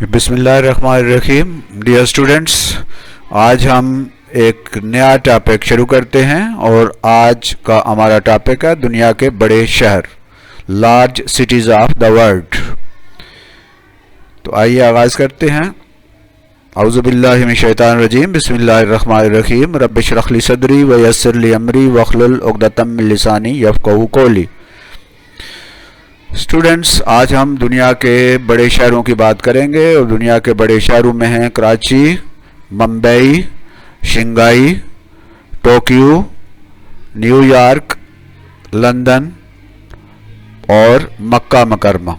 बिस्मिल्लाहिर्रहमानिर्रहीम। Dear students, आज हम एक नया टॉपिक शुरू करते हैं और आज का हमारा टॉपिक है दुनिया के बड़े शहर, large cities of the world. तो आइए आगाज़ करते हैं। औज़ु बिल्लाहि मिनश शैतानिर रजीम, बिस्मिल्लाहिर्रहमानिर्रहीम। रब्बि इश्रह ली सदरी व यस्सिर ली अमरी वहलुल उक़दतम मिन लिसानी यफ़क़हू क़ौली। स्टूडेंट्स, आज हम दुनिया के बड़े शहरों की बात करेंगे और दुनिया के बड़े शहरों में हैं Karachi, Mumbai, Shanghai, Tokyo, New York, London और मक्का मुकर्रमा।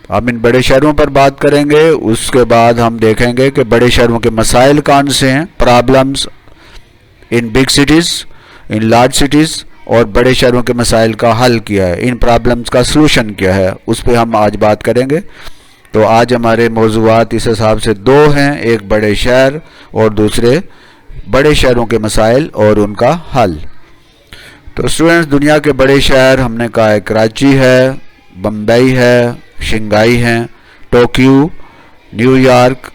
हम इन बड़े शहरों पर बात करेंगे। उसके बाद हम देखेंगे कि बड़े शहरों के मसाइल कौन से हैं, problems in big cities, in large cities, और बड़े शहरों के मसाइल का हल क्या है, इन प्रॉब्लम्स का सलूशन क्या है, उस पर हम आज बात करेंगे। तो आज हमारे मौज़ूआत इस हिसाब से दो हैं, एक बड़े शहर और दूसरे बड़े शहरों के मसाइल और उनका हल। तो स्टूडेंट्स, दुनिया के बड़े शहर हमने कहा है कराची है, बम्बई है, शंघाई है, टोक्यो, न्यूयॉर्क,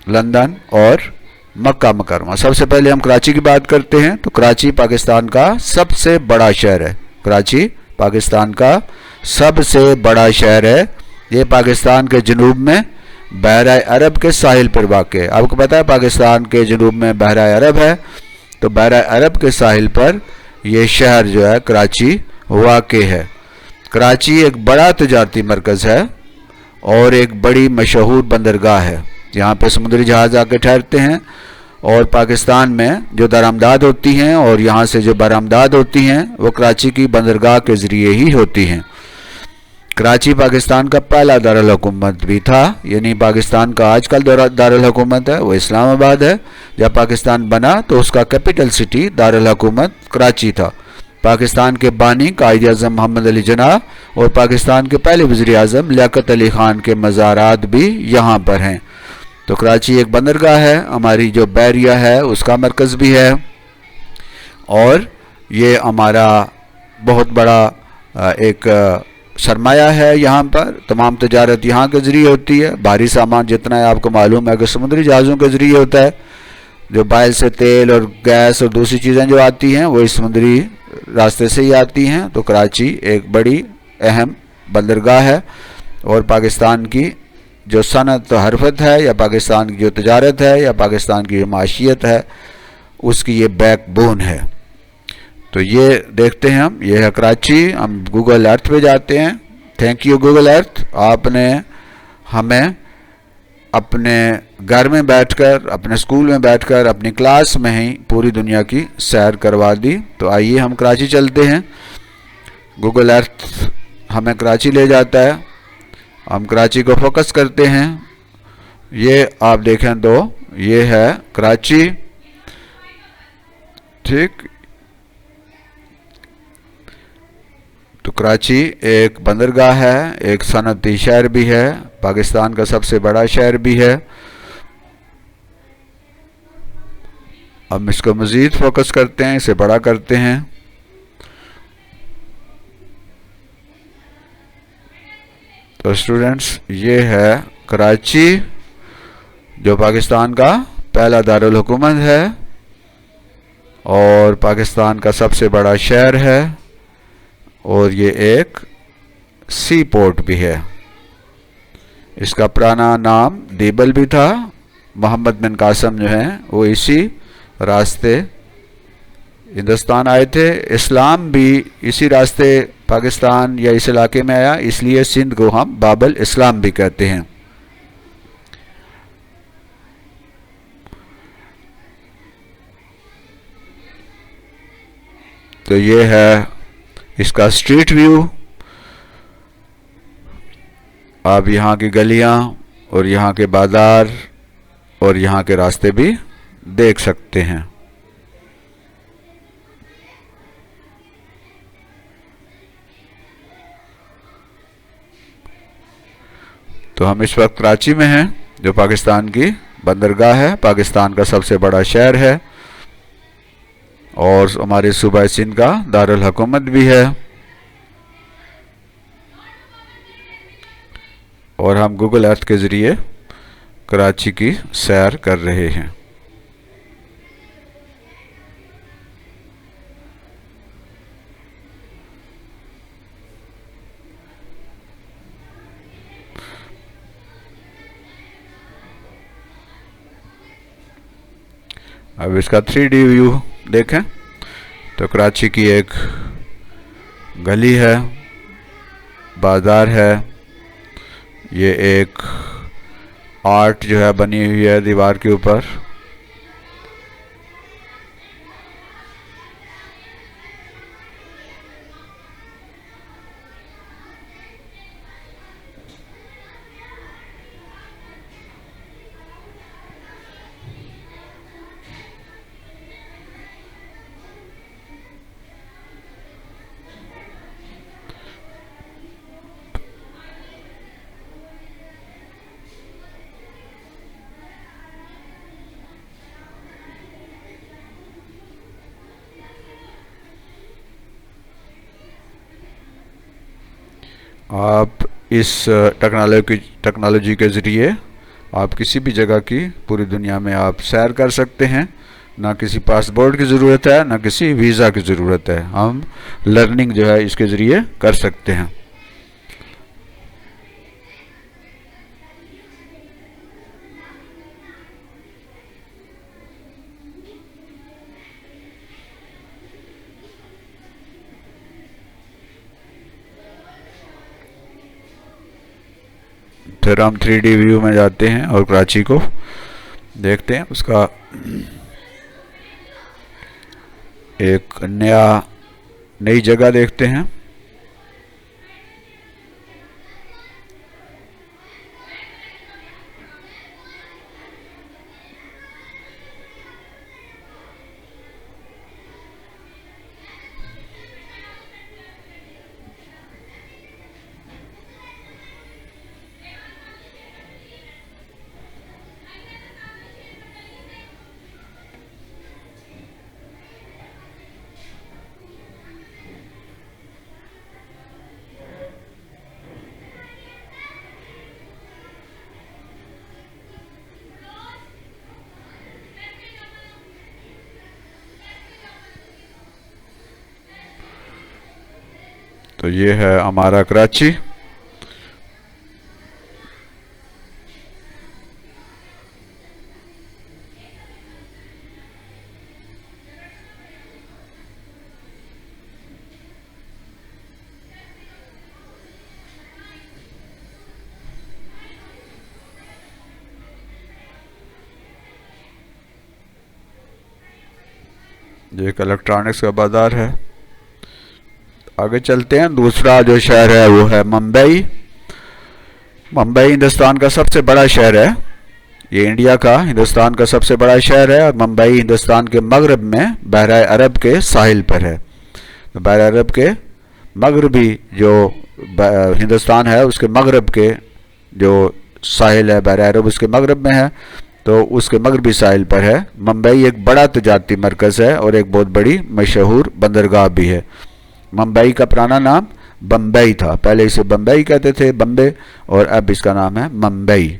लंदन और मक्का मुकर्रमा। सबसे पहले हम कराची की बात करते हैं। तो कराची पाकिस्तान का सबसे बड़ा शहर है। कराची पाकिस्तान का सबसे बड़ा शहर है। ये पाकिस्तान के जनूब में बहरा अरब के साहिल पर वाक़ है। आपको पता है पाकिस्तान के जनूब में बहरा अरब है, तो बहरा अरब के साहिल पर यह शहर जो है कराची वाक़ है। कराची एक बड़ा तजारती मरकज़ है और एक बड़ी मशहूर बंदरगाह है। यहाँ पे समुद्री जहाज़ आके ठहरते हैं और पाकिस्तान में जो दरामदाद होती हैं और यहाँ से जो बरामदाद होती हैं वो कराची की बंदरगाह के ज़रिए ही होती हैं। कराची पाकिस्तान का पहला दारुल हुकूमत भी था, यानी पाकिस्तान का आजकल दारुल हुकूमत है वो इस्लामाबाद है। जब पाकिस्तान बना तो उसका कैपिटल सिटी दारुल हुकूमत कराची था। पाकिस्तान के बानी कायद आज़म मोहम्मद अली जिन्नाह और पाकिस्तान के पहले वज़ीर आज़म लियाकत अली ख़ान के मज़ारात भी यहाँ पर हैं। तो कराची एक बंदरगाह है, हमारी जो बहरिया है उसका मरकज़ भी है और ये हमारा बहुत बड़ा एक सरमाया है। यहाँ पर तमाम तजारत यहाँ के ज़रिए होती है। भारी सामान जितना है आपको मालूम है कि समुद्री जहाज़ों के ज़रिए होता है। जो बाहर से तेल और गैस और दूसरी चीज़ें जो आती हैं वो इस समुद्री रास्ते से ही आती हैं। तो कराची एक बड़ी अहम बंदरगाह है और पाकिस्तान की जो सनत हरफत है या पाकिस्तान की जो तजारत है या पाकिस्तान की जो माशियत है उसकी ये बैकबोन है। तो ये देखते हैं हम, ये है कराची। हम गूगल अर्थ पे जाते हैं। थैंक यू गूगल अर्थ, आपने हमें अपने घर में बैठकर, अपने स्कूल में बैठकर, अपनी क्लास में ही पूरी दुनिया की सैर करवा दी। तो आइए हम कराची चलते हैं। गूगल अर्थ हमें कराची ले जाता है। हम कराची को फोकस करते हैं। ये आप देखें तो ये है कराची, ठीक। तो कराची एक बंदरगाह है, एक सनती शहर भी है, पाकिस्तान का सबसे बड़ा शहर भी है। हम इसको मज़ीद फोकस करते हैं, इसे बड़ा करते हैं। तो स्टूडेंट्स, ये है कराची जो पाकिस्तान का पहला दारुल हुकूमत है और पाकिस्तान का सबसे बड़ा शहर है और ये एक सी पोर्ट भी है। इसका पुराना नाम दीबल भी था। मोहम्मद बिन कासिम जो हैं वो इसी रास्ते हिंदुस्तान आए थे। इस्लाम भी इसी रास्ते पाकिस्तान या इस इलाके में आया, इसलिए सिंध को हम बाबल इस्लाम भी कहते हैं। तो ये है इसका स्ट्रीट व्यू। आप यहाँ की गलियाँ और यहाँ के बाज़ार और यहाँ के रास्ते भी देख सकते हैं। तो हम इस वक्त कराची में हैं जो पाकिस्तान की बंदरगाह है, पाकिस्तान का सबसे बड़ा शहर है और हमारे सूबा सिंध का दारुल हुकूमत भी है। और हम गूगल अर्थ के ज़रिए कराची की सैर कर रहे हैं। अब इसका 3D व्यू देखें तो कराची की एक गली है, बाज़ार है, ये एक आर्ट जो है बनी हुई है दीवार के ऊपर। आप इस टेक्नोलॉजी के ज़रिए आप किसी भी जगह की पूरी दुनिया में आप सैर कर सकते हैं। ना किसी पासपोर्ट की ज़रूरत है, ना किसी वीज़ा की ज़रूरत है। हम लर्निंग जो है इसके ज़रिए कर सकते हैं। फिर हम 3D व्यू में जाते हैं और कराची को देखते हैं, उसका एक नई जगह देखते हैं। तो ये है हमारा कराची। ये एक इलेक्ट्रॉनिक्स का बाजार है। आगे चलते हैं। दूसरा जो शहर है वो है मुंबई। मुंबई हिंदुस्तान का सबसे बड़ा शहर है। ये इंडिया का हिंदुस्तान का सबसे बड़ा शहर है और मुंबई हिंदुस्तान के मगरब में बहरा अरब के साहिल पर है। तो बहरा अरब के मगरबी जो हिंदुस्तान है उसके मगरब के जो साहिल है बहरा अरब उसके मगरब में है, तो उसके मगरबी साहिल पर है। मुंबई एक बड़ा तजारती मरकज़ है और एक बहुत बड़ी मशहूर बंदरगाह भी है। मुंबई का पुराना नाम बम्बई था, पहले इसे बम्बई कहते थे, बम्बे, और अब इसका नाम है मुंबई।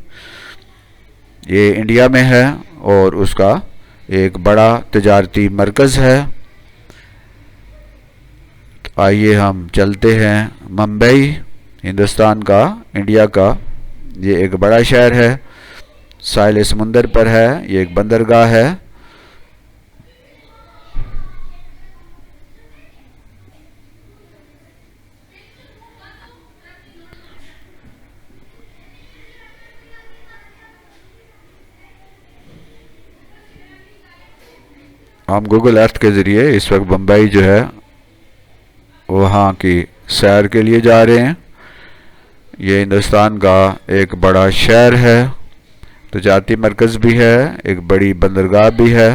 ये इंडिया में है और उसका एक बड़ा तजारती मरकज़ है। आइए हम चलते हैं मुंबई, हिंदुस्तान का, इंडिया का ये एक बड़ा शहर है, साहिल समुंदर पर है, ये एक बंदरगाह है। हम गूगल अर्थ के ज़रिए इस वक्त मुंबई जो है वहाँ की सैर के लिए जा रहे हैं। ये हिंदुस्तान का एक बड़ा शहर है, तजारती मरकज़ भी है, एक बड़ी बंदरगाह भी है।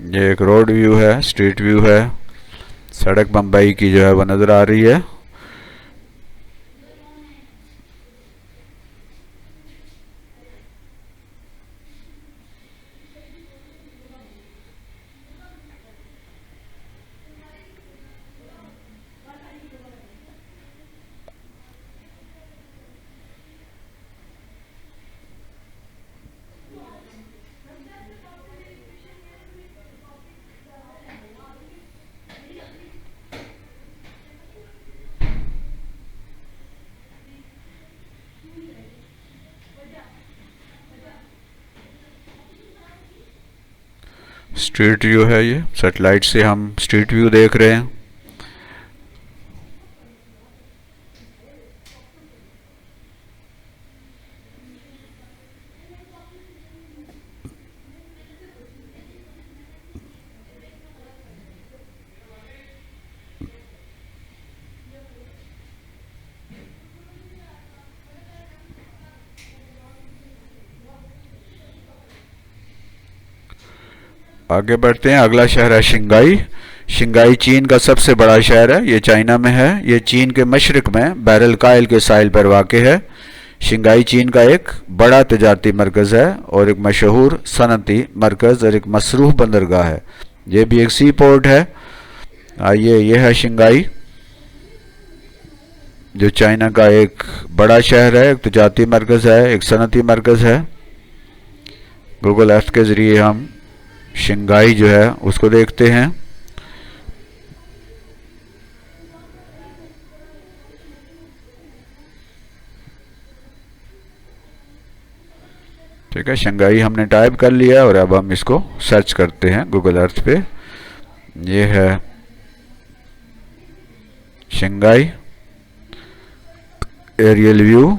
ये एक रोड व्यू है, स्ट्रीट व्यू है। सड़क बम्बई की जो है वो नज़र आ रही है। स्ट्रीट व्यू है, ये सेटेलाइट से हम स्ट्रीट व्यू देख रहे हैं। आगे बढ़ते हैं। अगला शहर है शंघाई। शंघाई चीन का सबसे बड़ा शहर है। ये चाइना में है। ये चीन के मशरक में बैरल कायल के साहिल पर वाक़ है। शंघाई चीन का एक बड़ा तजारती मरकज़ है और एक मशहूर सनती मरकज़ और एक मसरूफ़ बंदरगाह है। ये भी एक सी पोर्ट है। आइए, ये है शंघाई, जो चाइना का एक बड़ा शहर है, एक तजारती मरकज़ है, एक सनती मरकज़ है। गूगल अर्थ के ज़रिए हम शंघाई जो है उसको देखते हैं। ठीक है, शंघाई हमने टाइप कर लिया और अब हम इसको सर्च करते हैं गूगल अर्थ पे। ये है शंघाई एरियल व्यू।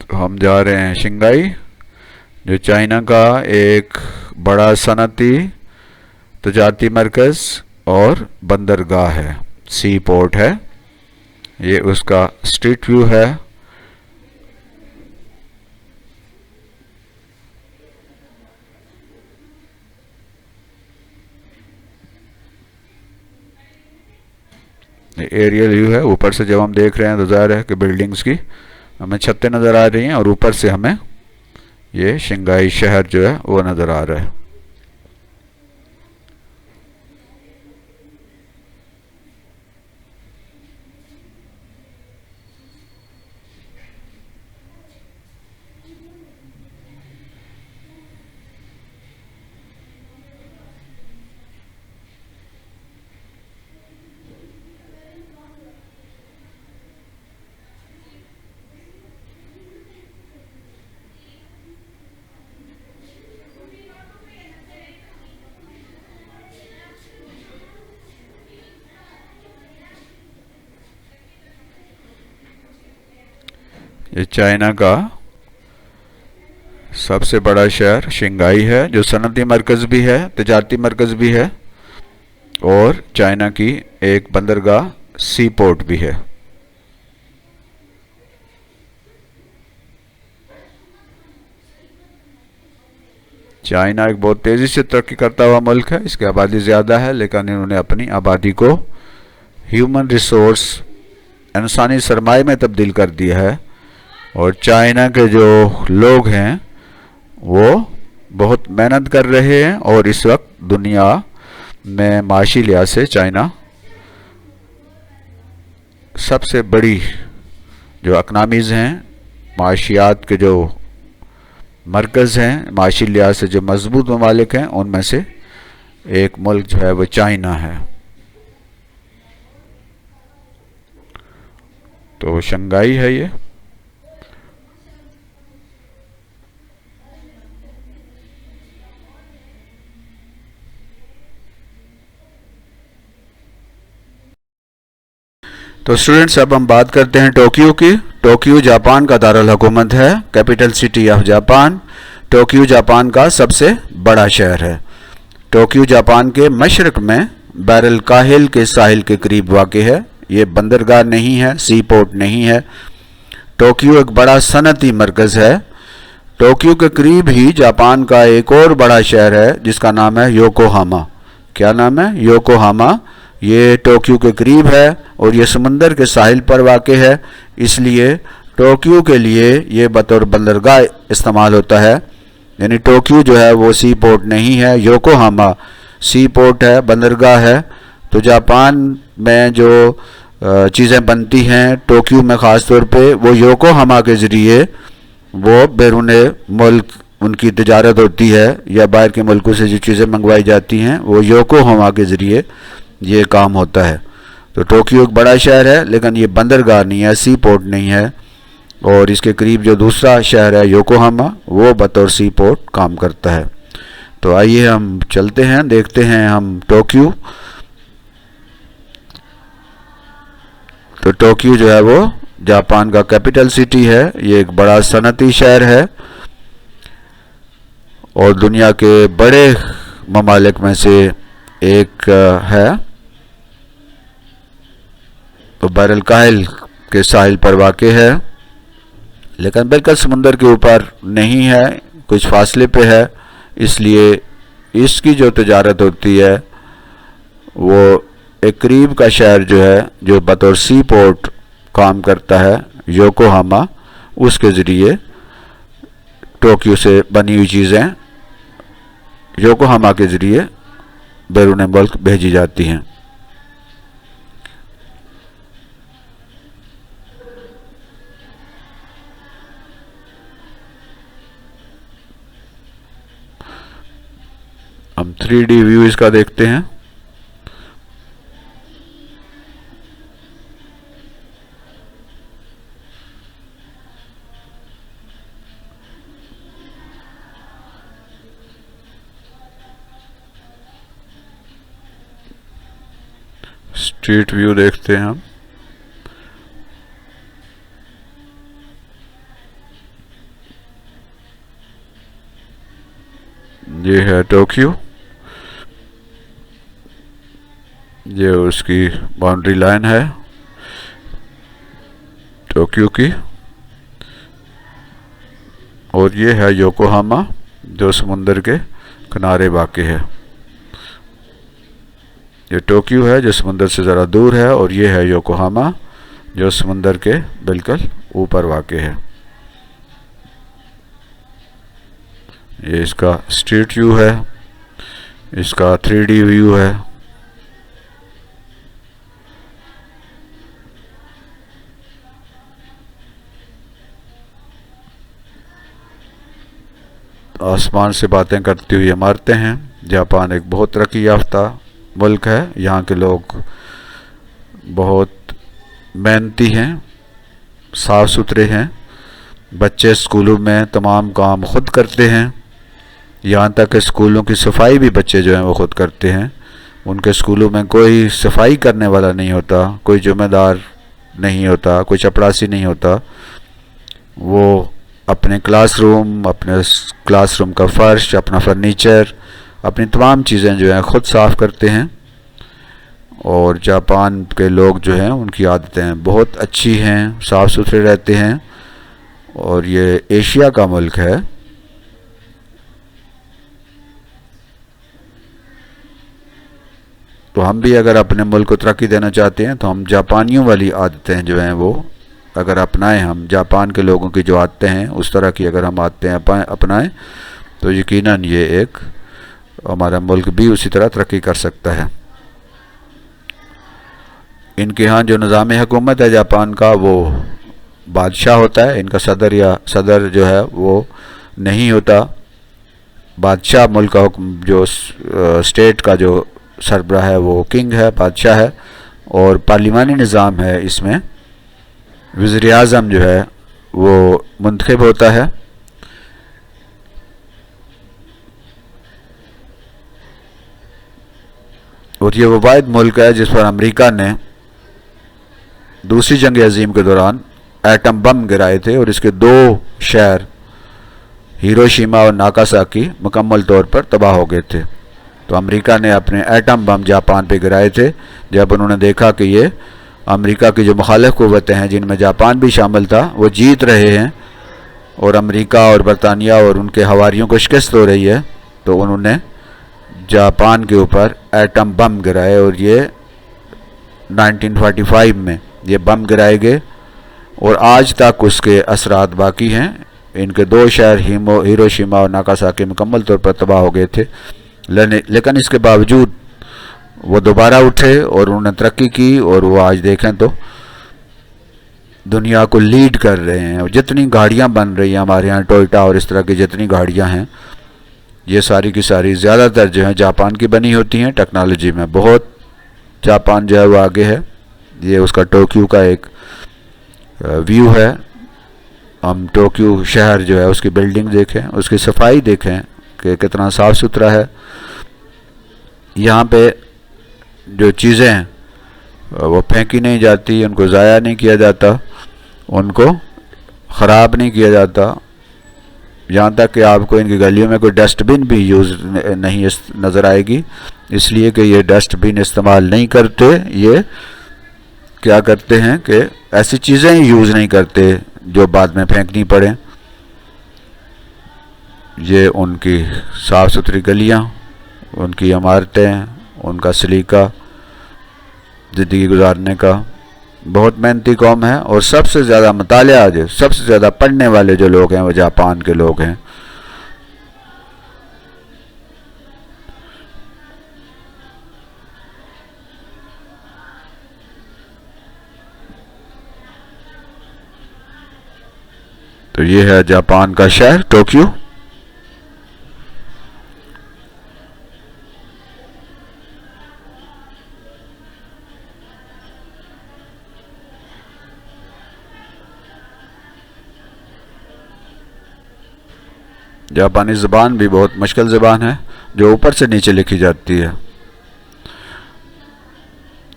तो हम जा रहे हैं शंघाई, जो चाइना का एक बड़ा सनती तजारती मरकज़ और बंदरगाह है, सी पोर्ट है। ये उसका स्ट्रीट व्यू है। एरियल व्यू है। ऊपर से जब हम देख रहे हैं तो ज़ाहिर है कि बिल्डिंग्स की हमें छतें नज़र आ रही हैं और ऊपर से हमें ये शंघाई शहर जो है वो नज़र आ रहा है। ये चाइना का सबसे बड़ा शहर शंघाई है, जो सनती मरकज़ भी है, तजारती मरकज़ भी है और चाइना की एक बंदरगाह सी पोर्ट भी है। चाइना एक बहुत तेज़ी से तरक्की करता हुआ मुल्क है। इसकी आबादी ज़्यादा है, लेकिन इन्होंने अपनी आबादी को ह्यूमन रिसोर्स, इंसानी सरमाए में तब्दील कर दिया है और चाइना के जो लोग हैं वो बहुत मेहनत कर रहे हैं और इस वक्त दुनिया में माशी लिहाज से चाइना सबसे बड़ी जो इकनॉमीज़ हैं, माशियात के जो मरकज़ हैं, माशी लिहाज से जो मजबूत ममालिक हैं, उनमें से एक मुल्क जो है वो चाइना है। तो शंघाई है ये। तो स्टूडेंट्स, अब हम बात करते हैं टोक्यो की। टोक्यो जापान का दारुल हुकूमत है, capital city of Japan. Tokyo Japan का सबसे बड़ा शहर है। टोक्यो जापान के मशरक में बैरल काहिल के साहिल के करीब वाक़ है। ये बंदरगाह नहीं है, सी पोर्ट नहीं है। टोक्यो एक बड़ा सनती मरकज़ है। टोक्यो के करीब ही जापान का एक और बड़ा शहर है जिसका नाम है योकोहामा। क्या नाम है? योकोहामा। ये टोक्यो के करीब है और ये समंदर के साहिल पर वाक़ है, इसलिए टोक्यो के लिए ये बतौर बंदरगाह इस्तेमाल होता है। यानी टोक्यो जो है वो सी पोर्ट नहीं है, योकोहामा सी पोर्ट है, बंदरगाह है। तो जापान में जो चीज़ें बनती हैं टोक्यो में ख़ास तौर पे, वो योकोहामा के ज़रिए वो बैरून मुल्क उनकी तिजारत होती है, या बाहर के मुल्कों से जो चीज़ें मंगवाई जाती हैं वो योकोहामा के ज़रिए ये काम होता है। तो टोक्यो एक बड़ा शहर है लेकिन ये बंदरगाह नहीं है, सी पोर्ट नहीं है। और इसके करीब जो दूसरा शहर है योकोहामा, वो बतौर सी पोर्ट काम करता है। तो आइए हम चलते हैं, देखते हैं हम टोक्यो। तो टोक्यो जो है वो जापान का कैपिटल सिटी है। ये एक बड़ा सनती शहर है और दुनिया के बड़े ममालिक में से एक है। तो बैरल काहिल के साहिल पर वाक़ है, लेकिन बिल्कुल समुंदर के ऊपर नहीं है, कुछ फासले पे है, इसलिए इसकी जो तिजारत होती है वो एक करीब का शहर जो है जो बतौर सी पोर्ट काम करता है, योकोहामा, उसके ज़रिए टोक्यो से बनी हुई चीज़ें योकोहामा के ज़रिए बैरून मुल्क भेजी जाती हैं। हम 3D व्यू इसका देखते हैं। स्ट्रीट व्यू देखते हैं हम। ये है टोक्यो, ये उसकी बाउंड्री लाइन है टोक्यो की, और ये है योकोहामा जो समुंदर के किनारे वाक़ है। ये टोक्यो है जो समुंदर से ज़रा दूर है, और ये है योकोहामा जो समुंदर के बिल्कुल ऊपर वाक़ है। ये इसका स्ट्रीट व्यू है, इसका 3D व्यू है। आसमान से बातें करती हुई इमारतें हैं। जापान एक बहुत तरक्की याफ्ता मुल्क है। यहाँ के लोग बहुत मेहनती हैं, साफ़ सुथरे हैं। बच्चे स्कूलों में तमाम काम खुद करते हैं, यहाँ तक कि स्कूलों की सफाई भी बच्चे जो हैं वो खुद करते हैं। उनके स्कूलों में कोई सफाई करने वाला नहीं होता, कोई जिम्मेदार नहीं होता, कोई चपरासी नहीं होता। वो अपने क्लासरूम, अपने क्लासरूम का फ़र्श, अपना फर्नीचर, अपनी तमाम चीज़ें जो हैं ख़ुद साफ़ करते हैं। और जापान के लोग जो हैं उनकी आदतें बहुत अच्छी हैं, साफ़ सुथरे रहते हैं। और ये एशिया का मुल्क है। तो हम भी अगर अपने मुल्क को तरक्की देना चाहते हैं तो हम जापानियों वाली आदतें जो हैं वो अगर अपनाएं, हम जापान के लोगों की जो आदतें हैं उस तरह की अगर हम आदतें अपनाएं तो यकीनन ये एक हमारा मुल्क भी उसी तरह तरक्की कर सकता है। इनके यहाँ जो निज़ाम हुकूमत है जापान का, वो बादशाह होता है। इनका सदर या सदर जो है वो नहीं होता। बादशाह मुल्क का जो स्टेट का जो सरबराह है वो किंग है, बादशाह है। और पार्लिमानी निज़ाम है, इसमें वज़ीर आज़म जो है वो मुंतखब होता है। और ये वो वाहिद मुल्क है जिस पर अमेरिका ने दूसरी जंग अज़ीम के दौरान एटम बम गिराए थे और इसके 2 शहर हिरोशिमा और नागासाकी मुकम्मल तौर पर तबाह हो गए थे। तो अमेरिका ने अपने एटम बम जापान पे गिराए थे। जब उन्होंने देखा कि ये अमेरिका की जो मुखालिफ क़ुव्वतें हैं जिनमें जापान भी शामिल था वो जीत रहे हैं और अमेरिका और बरतानिया और उनके हवारियों को शिकस्त हो रही है, तो उन्होंने जापान के ऊपर एटम बम गिराए और ये 1945 में ये बम गिराए गए और आज तक उसके असरात बाकी हैं। इनके 2 शहर हिरोशिमा और नागासाकी मुकम्मल तौर पर तबाह हो गए थे, लेकिन इसके बावजूद वो दोबारा उठे और उन्होंने तरक्की की और वो आज देखें तो दुनिया को लीड कर रहे हैं। और जितनी गाड़ियां बन रही हैं हमारे यहाँ, टोयोटा और इस तरह की जितनी गाड़ियां हैं, ये सारी की सारी ज़्यादातर जो हैं जापान की बनी होती हैं। टेक्नोलॉजी में बहुत जापान जो है वो आगे है। ये उसका टोक्यो का एक व्यू है। हम टोक्यो शहर जो है उसकी बिल्डिंग देखें, उसकी सफाई देखें कि कितना साफ़ सुथरा है। यहाँ पे जो चीज़ें हैं वो फेंकी नहीं जाती, उनको ज़ाया नहीं किया जाता, उनको ख़राब नहीं किया जाता। यहाँ तक कि आपको इनकी गलियों में कोई डस्टबिन भी यूज़ नहीं नज़र आएगी, इसलिए कि ये डस्टबिन इस्तेमाल नहीं करते। ये क्या करते हैं कि ऐसी चीज़ें यूज़ नहीं करते जो बाद में फेंकनी पड़े। ये उनकी साफ़ सुथरी गलियाँ, उनकी इमारतें, उनका सलीका ज़िंदगी गुजारने का। बहुत मेहनती कौम है और सबसे ज़्यादा मुतालिया आज सबसे ज़्यादा पढ़ने वाले जो लोग हैं वो जापान के लोग हैं। तो ये है जापान का शहर टोक्यो। जापानी ज़बान भी बहुत मुश्किल ज़बान है जो ऊपर से नीचे लिखी जाती है।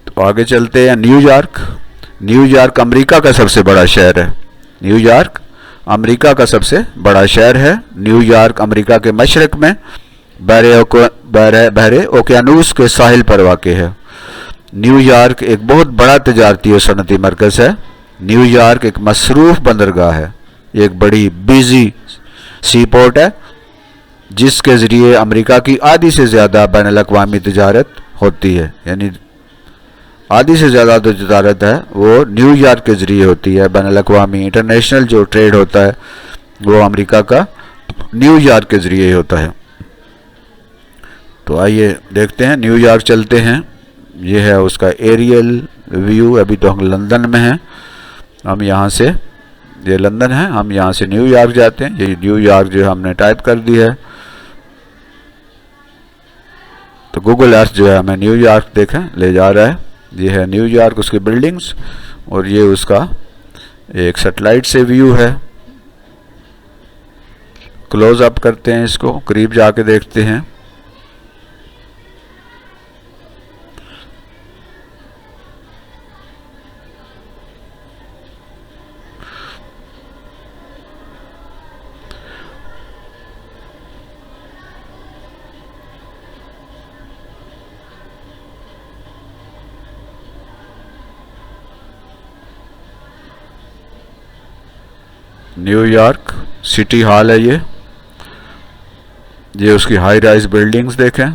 तो आगे चलते हैं। न्यूयॉर्क। न्यूयॉर्क अमेरिका का सबसे बड़ा शहर है। न्यूयॉर्क अमेरिका का सबसे बड़ा शहर है। न्यूयॉर्क अमेरिका के मशरक़ में बहरे ओकियानूस के साहिल पर वाक़ है। न्यूयॉर्क एक बहुत बड़ा तजारती और सनती मरकज़ है। न्यूयॉर्क एक मसरूफ़ बंदरगाह है, एक बड़ी बिजी सी पोर्ट है जिसके ज़रिए अमेरिका की आधी से ज़्यादा बैनुल-अक़वामी तिजारत होती है। यानी आधी से ज़्यादा जो तिजारत है वो न्यूयॉर्क के ज़रिए होती है। बैनुल-अक़वामी इंटरनेशनल जो ट्रेड होता है वो अमेरिका का न्यूयॉर्क के ज़रिए होता है। तो आइए देखते हैं, न्यूयॉर्क चलते हैं। ये है उसका एरियल व्यू। अभी तो हम लंदन में हैं। हम यहाँ से, ये लंदन है, हम यहाँ से न्यूयॉर्क जाते हैं। ये न्यूयॉर्क जो हमने टाइप कर दी है तो गूगल अर्थ जो है हमें न्यूयॉर्क देखें ले जा रहा है। ये है न्यूयॉर्क, उसकी बिल्डिंग्स, और ये उसका एक सैटेलाइट से व्यू है। क्लोज अप करते हैं इसको, करीब जाके देखते हैं। न्यूयॉर्क सिटी हॉल है ये उसकी हाई राइज बिल्डिंग्स देखें।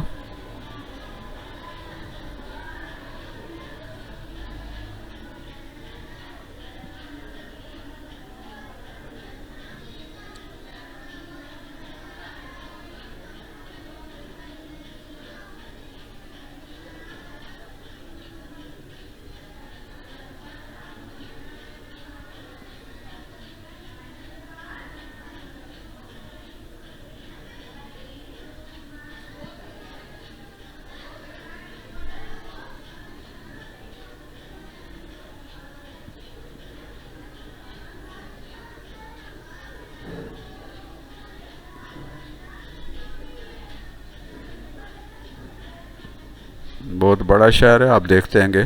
बहुत बड़ा शहर है, आप देखते हैंगे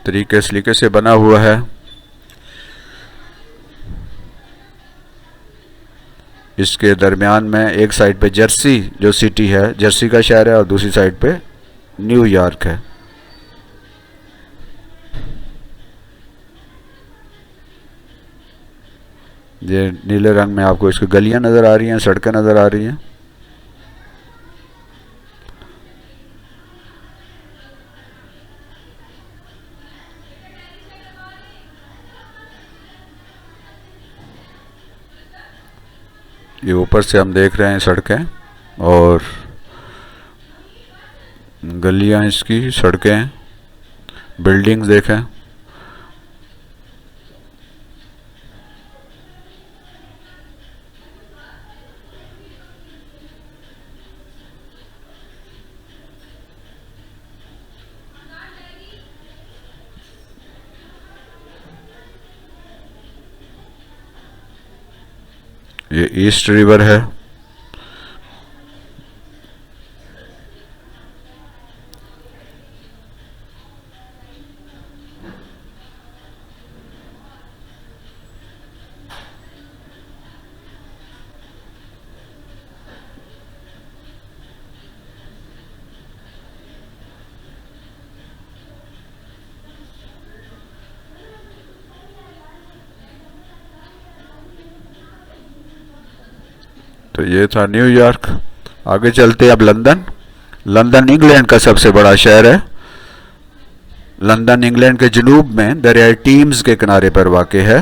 तरीके सलीके से बना हुआ है। इसके दरमियान में एक साइड पे जर्सी जो सिटी है, जर्सी का शहर है, और दूसरी साइड पे न्यूयॉर्क है। ये नीले रंग में आपको इसकी गलियां नज़र आ रही हैं, सड़कें नज़र आ रही हैं। ये ऊपर से हम देख रहे हैं सड़कें और गलियां, इसकी सड़कें, बिल्डिंग्स देखें। ये ईस्ट रिवर है। तो ये था न्यूयॉर्क। आगे चलते अब लंदन। लंदन इंग्लैंड का सबसे बड़ा शहर है। लंदन इंग्लैंड के जनूब में दरियाई टीम्स के किनारे पर वाक़ है।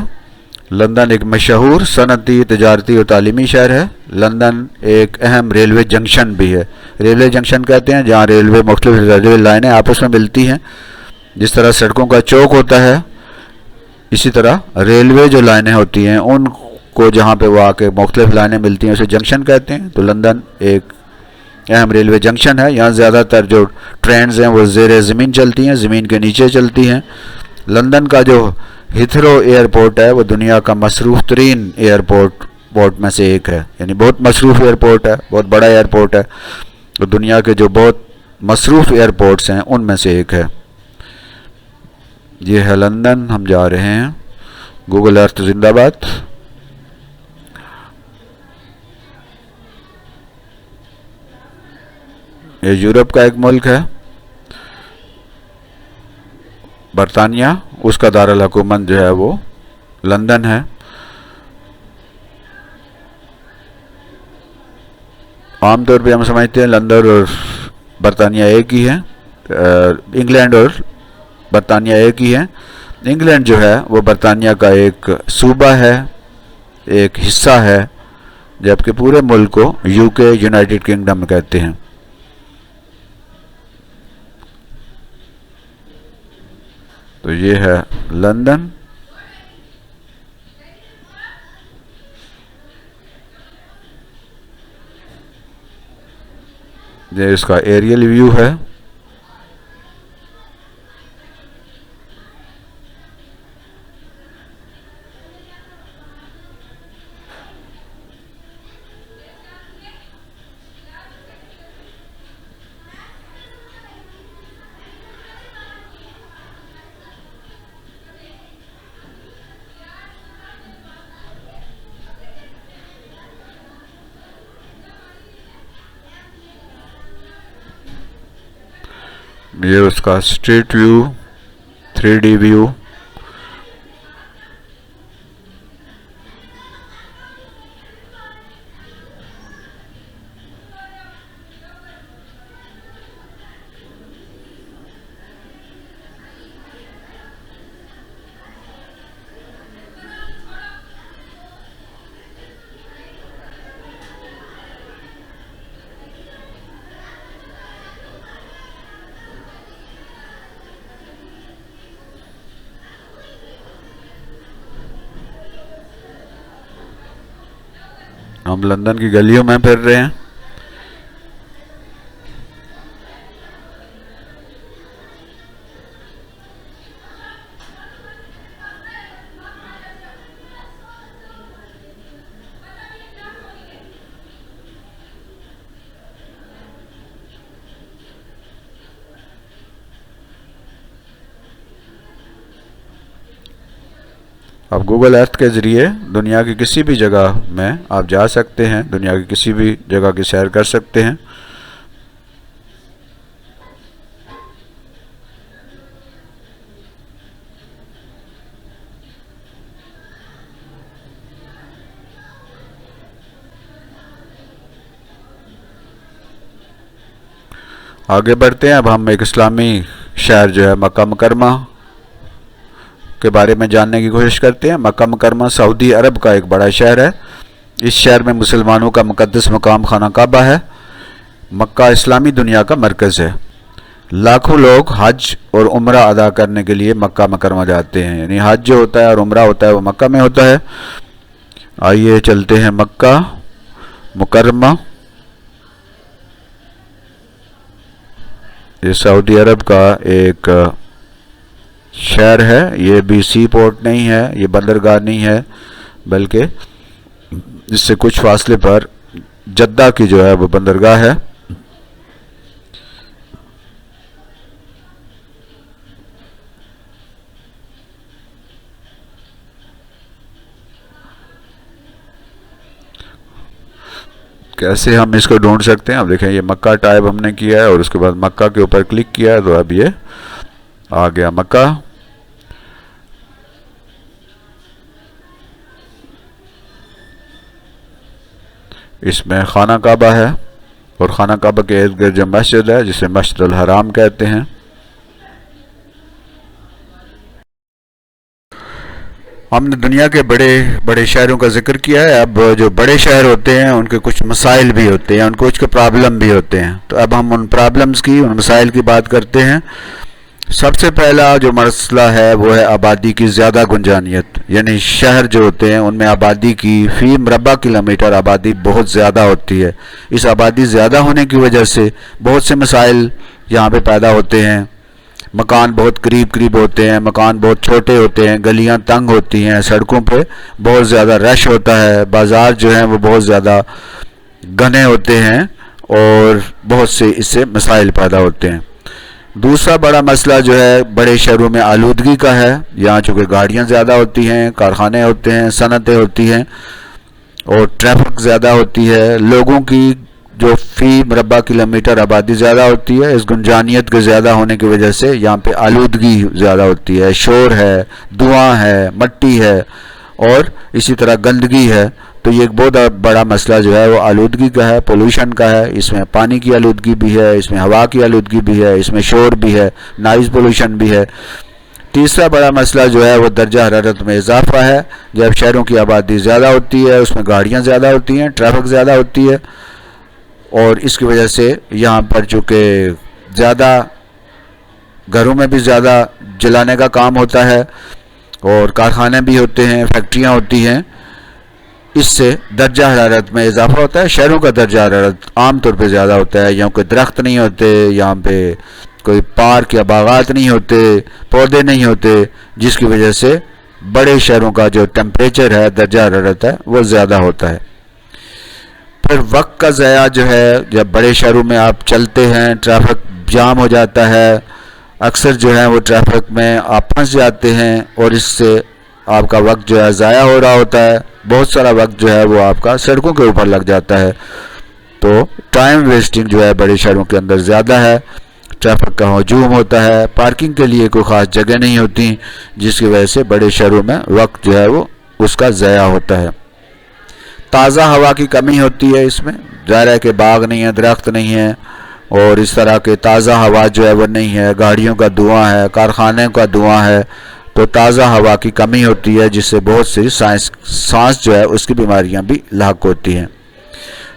लंदन एक मशहूर सनती, तजारती और तालीमी शहर है। लंदन एक अहम रेलवे जंक्शन भी है। रेलवे जंक्शन कहते हैं जहाँ रेलवे मुख्तलिफ रेलवे लाइनें आपस में मिलती हैं। जिस तरह सड़कों का चौक होता है, इसी तरह रेलवे जो लाइनें होती हैं उनको जहाँ पे वो आके मुख्तलिफ लाइनें मिलती हैं उसे जंक्शन कहते हैं। तो लंदन एक अहम रेलवे जंक्शन है। यहाँ ज़्यादातर जो ट्रेन्स हैं वो ज़ेर ज़मीन चलती हैं, ज़मीन के नीचे चलती हैं। लंदन का जो हिथरो एयरपोर्ट है वो दुनिया का मसरूफ़ तरीन एयरपोर्ट में से एक है, यानी बहुत मसरूफ़ एयरपोर्ट है, बहुत बड़ा एयरपोर्ट है। तो दुनिया के जो बहुत मसरूफ़ एयरपोर्ट्स हैं उनमें से एक है। ये है लंदन, हम जा रहे हैं। गूगल अर्थ जिंदाबाद। ये यूरोप का एक मुल्क है, बरतानिया। उसका दारुल हुकूमत जो है वो लंदन है। आमतौर पे हम समझते हैं लंदन और बरतानिया एक ही है, इंग्लैंड और बरतानिया एक ही है। इंग्लैंड जो है वो बरतानिया का एक सूबा है, एक हिस्सा है, जबकि पूरे मुल्क को यूके, यूनाइटेड किंगडम कहते हैं। तो ये है लंदन। ये इसका एरियल व्यू है। ये उसका स्ट्रीट व्यू, 3D व्यू। हम लंदन की गलियों में फिर रहे हैं। अब गूगल अर्थ के ज़रिए दुनिया की किसी भी जगह में आप जा सकते हैं, दुनिया की किसी भी जगह की सैर कर सकते हैं। आगे बढ़ते हैं। अब हम एक इस्लामी शहर जो है मक्का मुकरमा के बारे में जानने की कोशिश करते हैं। मक्का मुकरमा सऊदी अरब का एक बड़ा शहर है। इस शहर में मुसलमानों का मुक़द्दस मकाम खाना काबा है। मक्का इस्लामी दुनिया का मरकज़ है। लाखों लोग हज और उम्रा अदा करने के लिए मक्का मुकरमा जाते हैं, यानी हज जो होता है और उम्रा होता है वो मक्का में होता है। आइए चलते हैं मक्का मुकरमा। ये सऊदी अरब का एक शहर है। ये भी सी पोर्ट नहीं है, ये बंदरगाह नहीं है, बल्कि इससे कुछ फासले पर जद्दा की जो है वो बंदरगाह है। कैसे हम इसको ढूंढ सकते हैं? अब देखें, ये मक्का टाइप हमने किया है और उसके बाद मक्का के ऊपर क्लिक किया है, तो अब ये आ गया मक्का। इसमें खाना काबा है और खाना काबा के इर्द गिर्द जो मस्जिद है जिसे मस्जिद अल हराम कहते हैं। हमने दुनिया के बड़े बड़े शहरों का जिक्र किया है। अब जो बड़े शहर होते हैं उनके कुछ मसाइल भी होते हैं, उनको कुछ प्रॉब्लम भी होते हैं। तो अब हम उन प्रॉब्लम्स की, उन मसाइल की बात करते हैं। सबसे पहला जो मसला है वो है आबादी की ज़्यादा गुंजानियत, यानी शहर जो होते हैं उनमें आबादी की फ़ी मरबा किलोमीटर आबादी बहुत ज़्यादा होती है। इस आबादी ज़्यादा होने की वजह से बहुत से मसाइल यहाँ पे पैदा होते हैं। मकान बहुत करीब करीब होते हैं, मकान बहुत छोटे होते हैं, गलियाँ तंग होती हैं, सड़कों पे बहुत ज़्यादा रश होता है, बाज़ार जो हैं वो बहुत ज़्यादा घने होते हैं और बहुत से इससे मसाइल पैदा होते हैं। दूसरा बड़ा मसला जो है बड़े शहरों में आलूदगी का है। यहाँ चूँकि गाड़ियाँ ज़्यादा होती हैं, कारखाने होते हैं, सनतें होती हैं और ट्रैफिक ज़्यादा होती है। लोगों की जो फ़ी मरबा किलोमीटर आबादी ज़्यादा होती है, इस गुंजानियत के ज़्यादा होने की वजह से यहाँ पे आलूदगी ज़्यादा होती है, शोर है, धुआं है, मट्टी है और इसी तरह गंदगी है। तो ये एक बहुत बड़ा मसला जो है वो आलूदगी का है, पोल्यूशन का है। इसमें पानी की आलूदगी भी है, इसमें हवा की आलूदगी भी है, इसमें शोर भी है, नॉइज़ पोल्यूशन भी है। तीसरा बड़ा मसला जो है वो दर्जा हरारत में इजाफा है। जब शहरों की आबादी ज़्यादा होती है, उसमें गाड़ियाँ ज़्यादा होती हैं, ट्रैफिक ज़्यादा होती है और इसकी वजह से यहाँ पर चूँकि ज़्यादा घरों में भी ज़्यादा जलाने का काम होता है और कारखाने भी होते हैं, फैक्ट्रियाँ होती हैं, इससे दर्जा हरारत में इजाफा होता है। शहरों का दर्जा हरारत आम तौर पे ज़्यादा होता है। यहाँ कोई दरख्त नहीं होते, यहाँ पे कोई पार्क या बागात नहीं होते, पौधे नहीं होते, जिसकी वजह से बड़े शहरों का जो टेम्परेचर है, दर्जा हरारत है, वो ज़्यादा होता है। फिर वक्त का ज़या जो है, जब बड़े शहरों में आप चलते हैं ट्रैफिक जाम हो जाता है, अक्सर जो है वो ट्रैफिक में आप फंस जाते हैं और इससे आपका वक्त जो है ज़ाया हो रहा होता है। बहुत सारा वक्त जो है वो आपका सड़कों के ऊपर लग जाता है। तो टाइम वेस्टिंग जो है बड़े शहरों के अंदर ज़्यादा है, ट्रैफिक का हजूम होता है, पार्किंग के लिए कोई ख़ास जगह नहीं होती, जिसकी वजह से बड़े शहरों में वक्त जो है वो उसका ज़ाया होता है। ताज़ा हवा की कमी होती है, इसमें ज़ाहिर है कि बाग नहीं है, दरख्त नहीं है और इस तरह के ताज़ा हवा जो है वो नहीं है, गाड़ियों का धुआं है, कारखाने का धुआं है, तो ताज़ा हवा की कमी होती है, जिससे बहुत सी सांस जो है उसकी बीमारियां भी लाक होती हैं।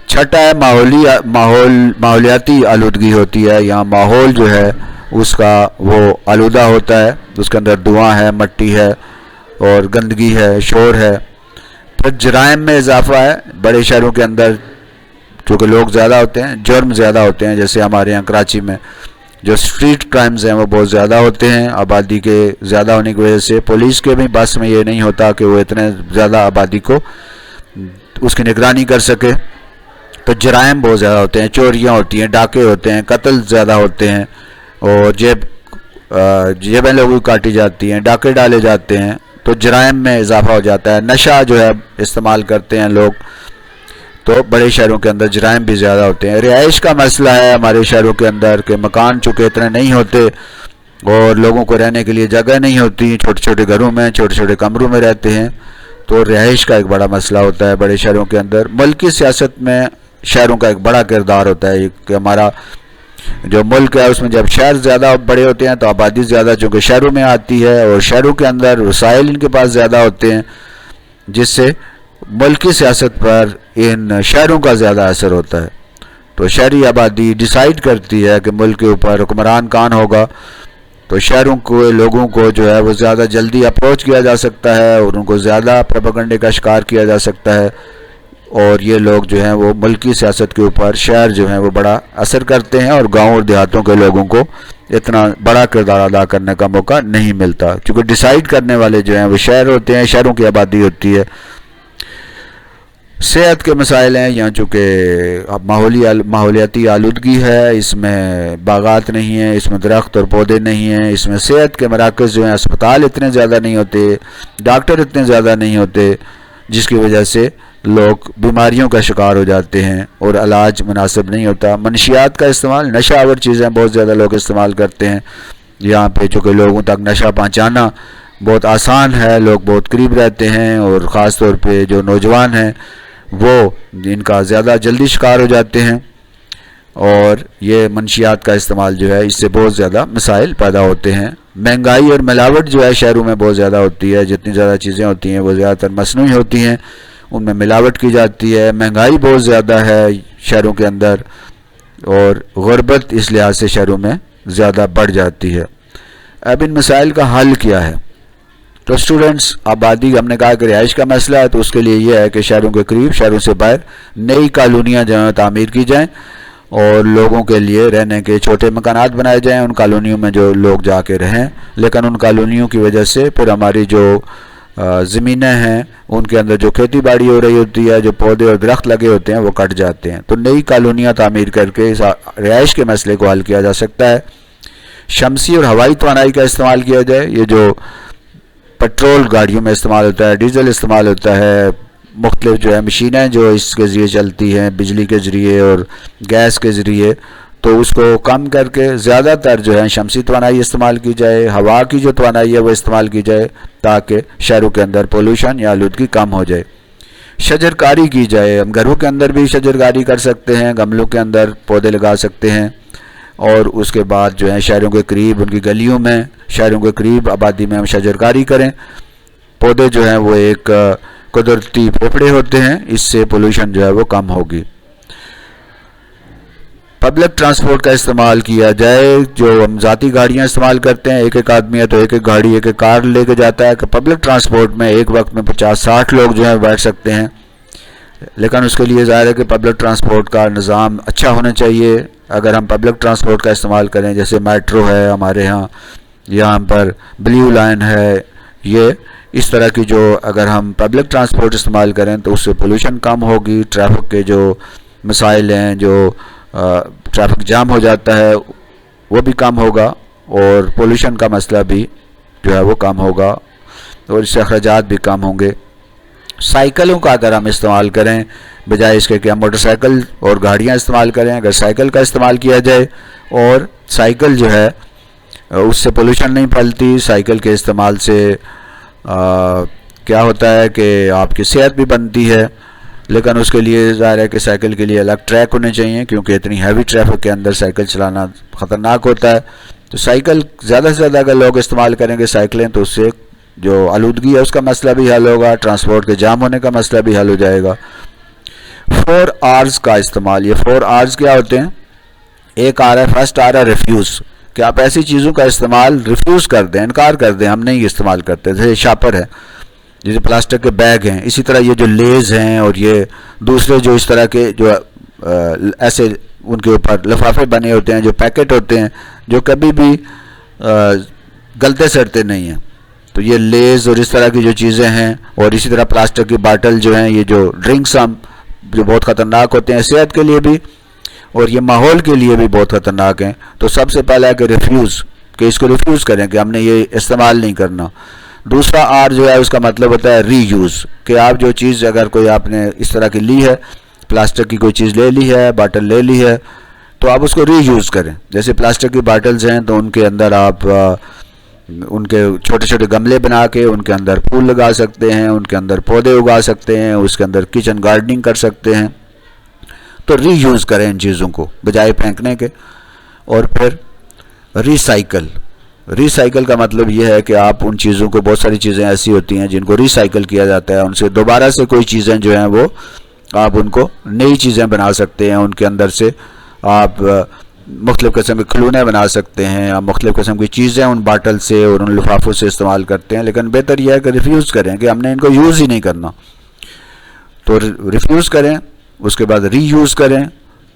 छठा है माहौलियाती आलूदगी होती है। यहाँ माहौल जो है उसका वो आलूदा होता है, उसके अंदर धुआं है, मट्टी है और गंदगी है, शोर है। फिर जराइम में इजाफा है। बड़े शहरों के अंदर चूँकि लोग ज़्यादा होते हैं, जुर्म ज़्यादा होते हैं, जैसे हमारे यहाँ कराची में जो स्ट्रीट क्राइम्स हैं वो बहुत ज़्यादा होते हैं। आबादी के ज़्यादा होने की वजह से पुलिस के भी बस में ये नहीं होता कि वो इतने ज़्यादा आबादी को उसकी निगरानी कर सके, तो जराइम बहुत ज़्यादा होते हैं, चोरियाँ होती हैं, डाके होते हैं, कत्ल ज़्यादा होते हैं और जेबें लोगों की काटी जाती हैं, डाके डाले जाते हैं। तो जराइम में इजाफा हो जाता है। नशा जो है इस्तेमाल करते हैं लोग, तो बड़े शहरों के अंदर जराइम भी ज़्यादा होते हैं। रिहाइश का मसला है हमारे शहरों के अंदर कि मकान चूँकि इतने नहीं होते और लोगों को रहने के लिए जगह नहीं होती, छोटे छोटे घरों में छोटे छोटे कमरों में रहते हैं, तो रिहाइश का एक बड़ा मसला होता है बड़े शहरों के अंदर। मुल्की सियासत में शहरों का एक बड़ा किरदार होता है कि हमारा जो मुल्क है उसमें जब शहर ज़्यादा बड़े होते हैं तो आबादी ज़्यादा चूँकि शहरों में आती है और शहरों के अंदर वसाइल इनके पास ज़्यादा होते हैं, जिससे मुल्की सियासत पर इन शहरों का ज़्यादा असर होता है। तो शहरी आबादी डिसाइड करती है कि मुल्क के ऊपर हुक्मरान कौन होगा, तो शहरों को लोगों को जो है वो ज़्यादा जल्दी अप्रोच किया जा सकता है और उनको ज़्यादा प्रोपेगेंडे का शिकार किया जा सकता है, और ये लोग जो हैं वो मुल्की सियासत के ऊपर शहर जो हैं वो बड़ा असर करते हैं और गाँव और देहातों के लोगों को इतना बड़ा किरदार अदा करने का मौका नहीं मिलता, क्योंकि डिसाइड करने वाले जो हैं वो शहर होते हैं, शहरों की आबादी होती है। सेहत के मसाइल हैं यहाँ, चूँकि माहौलियाती आलूदगी है, इसमें बागात नहीं है, इसमें दरख्त और पौधे नहीं हैं, इसमें सेहत के मराकज़ जो हैं अस्पताल इतने ज़्यादा नहीं होते, डॉक्टर इतने ज़्यादा नहीं होते, जिसकी वजह से लोग बीमारियों का शिकार हो जाते हैं और इलाज मुनासिब नहीं होता। मनशियात का इस्तेमाल, नशा आवर चीज़ें बहुत ज़्यादा लोग इस्तेमाल करते हैं यहाँ पे, चूँकि लोगों तक नशा पहुँचाना बहुत आसान है, लोग बहुत करीब रहते हैं और ख़ास तौर पे जो नौजवान हैं वो इनका ज़्यादा जल्दी शिकार हो जाते हैं, और ये मनशियात का इस्तेमाल जो है इससे बहुत ज़्यादा मसाइल पैदा होते हैं। महंगाई और मिलावट जो है शहरों में बहुत ज़्यादा होती है, जितनी ज़्यादा चीज़ें होती हैं वो ज़्यादातर मसनूई होती हैं, उनमें मिलावट की जाती है। महंगाई बहुत ज़्यादा है शहरों के अंदर और गुर्बत इस लिहाज से शहरों में ज़्यादा बढ़ जाती है। अब इन मसाइल का हल क्या है? तो स्टूडेंट्स, आबादी हमने कहा कि रिहाइश का मसला है, तो उसके लिए यह है कि शहरों के करीब, शहरों से बाहर नई कॉलोनियाँ जो हैं तामीर की जाएँ और लोगों के लिए रहने के छोटे मकानात बनाए जाएँ, उन कॉलोनियों में जो लोग जाके रहें। लेकिन उन कॉलोनियों की वजह से फिर हमारी जो ज़मीनें हैं उनके अंदर जो खेती बाड़ी हो रही होती है, जो पौधे और दरख्त लगे होते हैं वो कट जाते हैं। तो नई कॉलोनियाँ तामीर करके इस रिहाइश के मसले को हल किया जा सकता है। शमसी और हवाई तवानाई का इस्तेमाल किया जाए। ये जो पेट्रोल गाड़ियों में इस्तेमाल होता है, डीजल इस्तेमाल होता है, मुख्तलिफ जो है मशीनें जो इसके ज़रिए चलती हैं, बिजली के ज़रिए और गैस के ज़रिए, तो उसको कम करके ज़्यादातर जो है शमसी तवानाई इस्तेमाल की जाए, हवा की जो तवानाई है वो इस्तेमाल की जाए, ताकि शहरों के अंदर पोल्यूशन या आलूदगी कम हो जाए। शजरकारी की जाए, हम घरों के अंदर भी शजरकारी कर सकते हैं, गमलों के अंदर पौधे लगा सकते हैं, और उसके बाद जो है शहरों के करीब, उनकी गलियों में, शहरों के करीब आबादी में हम शजरकारी करें। पौधे जो हैं वो एक कुदरती फेफड़े होते हैं, इससे पोल्यूशन जो है वो कम होगी। पब्लिक ट्रांसपोर्ट का इस्तेमाल किया जाए। जो हम ज़ाती गाड़ियाँ इस्तेमाल करते हैं, एक एक आदमी है तो एक एक गाड़ी, एक एक कार लेके जाता है, कि पब्लिक ट्रांसपोर्ट में एक वक्त में 50-60 लोग जो हैं बैठ सकते हैं। लेकिन उसके लिए ज़ाहिर है कि पब्लिक ट्रांसपोर्ट का निज़ाम अच्छा होना चाहिए। अगर हम पब्लिक ट्रांसपोर्ट का इस्तेमाल करें, जैसे मेट्रो है हमारे यहाँ पर ब्लू लाइन है, ये इस तरह की जो अगर हम पब्लिक ट्रांसपोर्ट इस्तेमाल करें तो उससे पोल्यूशन कम होगी, ट्रैफिक के जो मसाइल हैं, जो ट्रैफिक जाम हो जाता है वो भी कम होगा, और पोल्यूशन का मसला भी जो है वो कम होगा, और इससे अखराजात भी कम होंगे। साइकिलों का अगर हम इस्तेमाल करें, बजाय इसके कि हम मोटरसाइकिल और गाड़ियां इस्तेमाल करें, अगर साइकिल का इस्तेमाल किया जाए, और साइकिल जो है उससे पोल्यूशन नहीं फैलती। साइकिल के इस्तेमाल से क्या होता है कि आपकी सेहत भी बनती है, लेकिन उसके लिए ज़ाहिर है कि साइकिल के लिए अलग ट्रैक होने चाहिए, क्योंकि इतनी हैवी ट्रैफिक के अंदर साइकिल चलाना ख़तरनाक होता है। तो साइकिल ज़्यादा से ज़्यादा अगर लोग इस्तेमाल करेंगे साइकिलें, तो उससे जो आलूदगी है उसका मसला भी हल होगा, ट्रांसपोर्ट के जाम होने का मसला भी हल हो जाएगा। 4 R's का इस्तेमाल। ये 4 R's क्या होते हैं? एक आ रहा है, फर्स्ट आ रहा है रिफ्यूज़, कि आप ऐसी चीज़ों का इस्तेमाल रिफ्यूज़ कर दें, इनकार कर दें, हम नहीं इस्तेमाल करते। जैसे शापर है, जैसे प्लास्टिक के बैग हैं, इसी तरह ये जो लेज़ हैं और ये दूसरे जो इस तरह के जो ऐसे उनके ऊपर लिफाफे बने होते हैं, जो पैकेट होते हैं, जो कभी भी गलते सड़ते नहीं हैं, तो ये लेज़ और इस तरह की जो चीज़ें हैं, और इसी तरह प्लास्टिक की बाटल जो हैं, ये जो ड्रिंक्स हम जो बहुत ख़तरनाक होते हैं सेहत के लिए भी और ये माहौल के लिए भी बहुत ख़तरनाक हैं। तो सबसे पहला है कि रिफ्यूज़, कि इसको रिफ्यूज़ करें कि हमने ये इस्तेमाल नहीं करना। दूसरा आर जो है उसका मतलब होता है रीयूज़, कि आप जो चीज़ अगर कोई आपने इस तरह की ली है, प्लास्टिक की कोई चीज़ ले ली है, बाटल ले ली है, तो आप उसको रीयूज़ करें। जैसे प्लास्टिक की बाटल्स हैं तो उनके अंदर आप उनके छोटे छोटे गमले बना के उनके अंदर फूल लगा सकते हैं, उनके अंदर पौधे उगा सकते हैं, उसके अंदर किचन गार्डनिंग कर सकते हैं। तो रीयूज़ करें इन चीज़ों को बजाय फेंकने के। और फिर रिसाइकल का मतलब ये है कि आप उन चीज़ों को, बहुत सारी चीज़ें ऐसी होती हैं जिनको रिसाइकल किया जाता है, उनसे दोबारा से कोई चीज़ें जो हैं वो आप उनको नई चीज़ें बना सकते हैं। उनके अंदर से आप मुख्तलिफ़ किस्म के खिलौने बना सकते हैं, आप मुख्तलिफ़ किस्म की चीज़ें उन बाटल से और उन लिफाफों से इस्तेमाल करते हैं। लेकिन बेहतर यह है कि रिफ्यूज़ करें कि हमने इनको यूज़ ही नहीं करना, तो रिफ्यूज़ करें, उसके बाद रीयूज़ करें,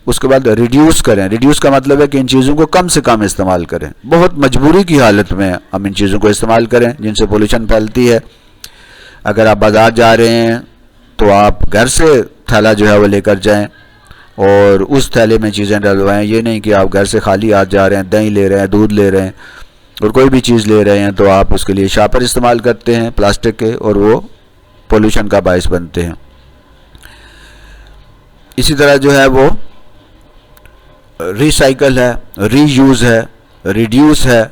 उसके बाद रिड्यूस करें। रिड्यूस का मतलब है कि इन चीज़ों को कम से कम इस्तेमाल करें, बहुत मजबूरी की हालत में हम इन चीज़ों को इस्तेमाल करें जिनसे पोल्यूशन फैलती है। अगर आप बाज़ार जा रहे हैं तो आप घर से थैला जो है वो लेकर जाएं और उस थैले में चीज़ें डलवाएं। ये नहीं कि आप घर से खाली हाथ जा रहे हैं, दही ले रहे हैं, दूध ले रहे हैं और कोई भी चीज़ ले रहे हैं तो आप उसके लिए शापर इस्तेमाल करते हैं प्लास्टिक के, और वो पोल्यूशन का बायस बनते हैं। इसी तरह जो है वो रिसाइकल है, रीयूज़ है, रिड्यूस है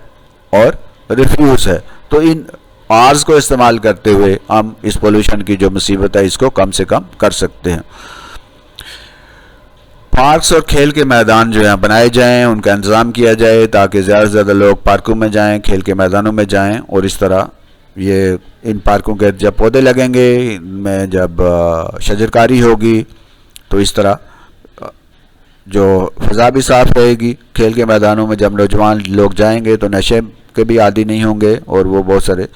और रिफ्यूज़ है। तो इन आर्स को इस्तेमाल करते हुए हम इस पोल्यूशन की जो मुसीबत है इसको कम से कम कर सकते हैं। पार्क्स और खेल के मैदान जो हैं बनाए जाएं, उनका इंतज़ाम किया जाए ताकि ज़्यादा से ज़्यादा लोग पार्कों में जाएं, खेल के मैदानों में जाएं। और इस तरह ये इन पार्कों के जब पौधे लगेंगे, इनमें जब शजरकारी होगी, तो इस तरह जो फ़ज़ा भी साफ़ रहेगी। खेल के मैदानों में जब नौजवान लोग जाएंगे तो नशे के भी आदी नहीं होंगे और वो बहुत सारे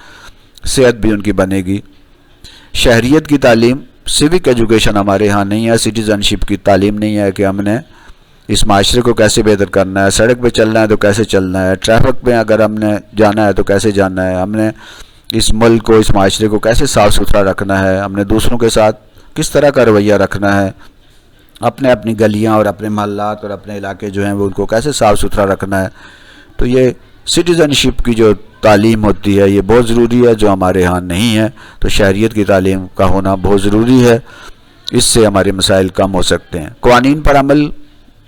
सेहत भी उनकी बनेगी। शहरियत की तालीम, सिविक एजुकेशन हमारे यहाँ नहीं है, सिटीज़नशिप की तालीम नहीं है कि हमने इस माशरे को कैसे बेहतर करना है, सड़क पे चलना है तो कैसे चलना है, ट्रैफिक में अगर हमने जाना है तो कैसे जाना है, हमने इस मुल्क को, इस माशरे को कैसे साफ़ सुथरा रखना है, हमने दूसरों के साथ किस तरह का रवैया रखना है, अपने अपनी गलियाँ और अपने महल्लात और अपने इलाके जो हैं वो उनको कैसे साफ़ सुथरा रखना है। तो ये सिटीज़नशिप की जो तालीम होती है ये बहुत ज़रूरी है, जो हमारे यहाँ नहीं है। तो शहरियत की तालीम का होना बहुत ज़रूरी है, इससे हमारे मसाइल कम हो सकते हैं। क़वानीन पर अमल,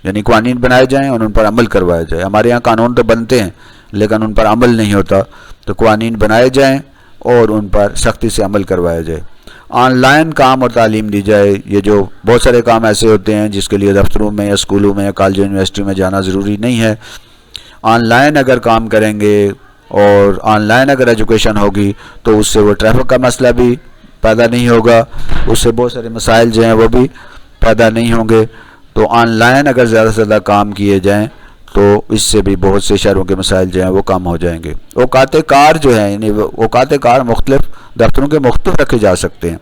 यानी क़वानीन बनाए जाएँ और उन पर अमल करवाया जाए। हमारे यहाँ कानून तो बनते हैं लेकिन उन पर अमल नहीं होता, तो क़वानीन बनाए जाएँ और उन पर सख्ती से अमल करवाया जाए। ऑनलाइन काम और तालीम दी जाए। ये जो बहुत सारे काम ऐसे होते हैं जिसके लिए दफ्तरों में या स्कूलों में या कॉलेज यूनिवर्सिटी में जाना ज़रूरी नहीं है। ऑनलाइन अगर काम करेंगे और ऑनलाइन अगर एजुकेशन होगी तो उससे वो ट्रैफिक का मसला भी पैदा नहीं होगा, उससे बहुत सारे मसाइल जो हैं वो भी पैदा नहीं होंगे। तो ऑनलाइन अगर ज़्यादा से ज़्यादा काम किए जाएँ तो इससे भी बहुत से शहरों के मसाइल जो हैं वो कम हो जाएंगे। औकात कार जो है, यानी औकात कार मुख्तलिफ दफ्तरों के मुख्तलिफ रखे जा सकते हैं।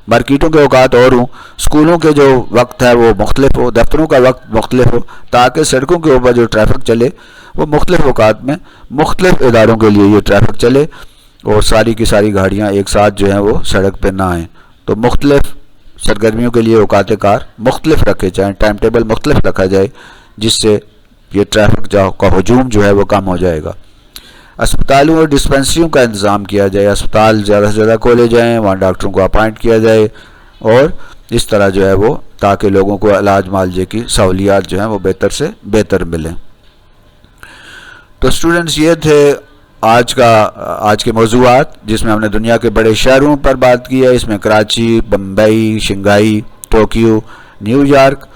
मार्केटों के औकात और हों, स्कूलों के जो वक्त है वो मुख्तलिफ हो, दफ्तरों का वक्त मुख्तलिफ हो, ताकि सड़कों के ऊपर जो ट्रैफिक चले वो मुख्तलिफ औकात में मुख्तलिफ इदारों के लिए ये ट्रैफिक चले और सारी की सारी गाड़ियाँ एक साथ जो हैं वो सड़क पर ना आएँ। तो मुख्तलिफ सरगर्मियों के लिए औकात कार मुख्तलिफ रखे जाएँ, टाइम टेबल मुख्तलिफ रखा जाए, जिससे ये ट्रैफिक का हजूम जो है वो कम हो जाएगा। अस्पतालों और डिस्पेंसरियों का इंतज़ाम किया जाए, अस्पताल ज़्यादा से ज़्यादा खोले जाएँ, वहाँ डॉक्टरों को अपॉइंट किया जाए और इस तरह जो है वो, ताकि लोगों को इलाज मुआलजे की सहूलियात जो हैं वो बेहतर से बेहतर मिलें। तो स्टूडेंट्स, ये थे आज के मौज़ूआत जिसमें हमने दुनिया के बड़े शहरों पर बात की है। इसमें Karachi, Bombay, Shanghai, Tokyo, New York,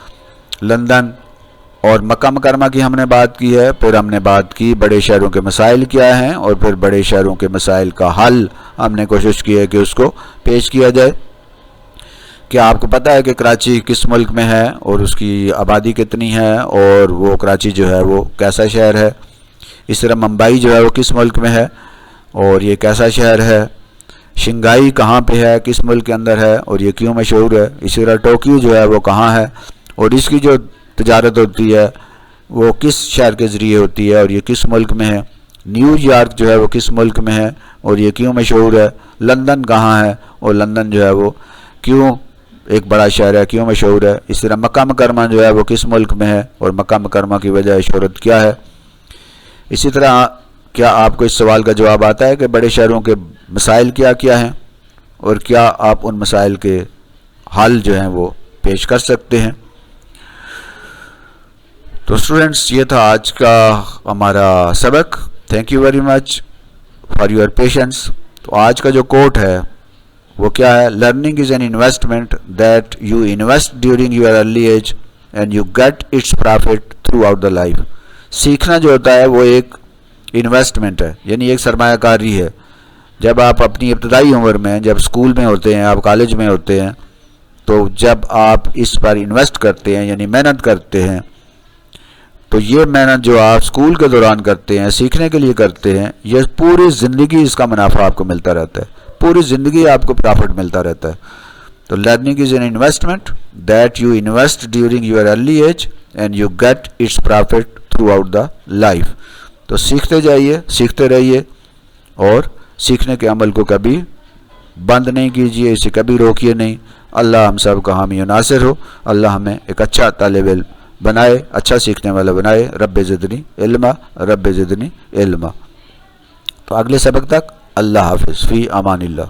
London और मक्का मुकरमा की हमने बात की है। फिर हमने बात की बड़े शहरों के मसाइल क्या हैं और फिर बड़े शहरों के मसाइल का हल हमने कोशिश की है कि उसको पेश किया जाए। क्या आपको पता है कि कराची किस मुल्क में है और उसकी आबादी कितनी है और वो कराची जो है वो कैसा शहर है? इस तरह मुंबई जो है वो किस मुल्क में है और ये कैसा शहर है? शंघाई कहाँ पे है, किस मुल्क के अंदर है और ये क्यों मशहूर है? इसी तरह टोक्यो जो है वो कहाँ है और इसकी जो तजारत होती है वो किस शहर के ज़रिए होती है और ये किस मुल्क में है? न्यूयॉर्क जो है वो किस मुल्क में है और ये क्यों मशहूर है? लंदन कहाँ है और लंदन जो है वो क्यों एक बड़ा शहर है, क्यों मशहूर है? इस तरह मक्का मुकरमा जो है वो किस मुल्क में है और मक्का मुकरमा की वजह शोहरत क्या है? इसी तरह क्या आपको इस सवाल का जवाब आता है कि बड़े शहरों के मसाइल क्या क्या हैं और क्या आप उन मसाइल के हल जो हैं वो पेश कर सकते हैं। तो स्टूडेंट्स, ये था आज का हमारा सबक। Thank you very much for your patience. तो आज का जो कोट है वो क्या है? Learning is an investment that you invest during your early age and you get its profit throughout the life. सीखना जो होता है वो एक इन्वेस्टमेंट है, यानी एक सरमायाकारी है। जब आप अपनी इब्तदाई उम्र में, जब स्कूल में होते हैं, आप कॉलेज में होते हैं, तो जब आप इस पर इन्वेस्ट करते हैं यानी मेहनत करते हैं, तो ये मेहनत जो आप स्कूल के दौरान करते हैं, सीखने के लिए करते हैं, ये पूरी ज़िंदगी इसका मुनाफा आपको मिलता रहता है, पूरी ज़िंदगी आपको प्रॉफिट मिलता रहता है। तो learning is an investment that you invest during your early age and you get its profit throughout the life. तो सीखते जाइए, सीखते रहिए और सीखने के अमल को कभी बंद नहीं कीजिए, इसे कभी रोकिए नहीं। अल्लाह हम सब का हामी और नासिर हो। अल्लाह हमें एक अच्छा तालिब इल्म बनाए, अच्छा सीखने वाला बनाए। रब्बे ज़िदनी इल्मा, रब्बे ज़िदनी इल्मा। तो अगले सबक तक अल्लाह हाफ़िज़, फ़ी अमानिल्लाह।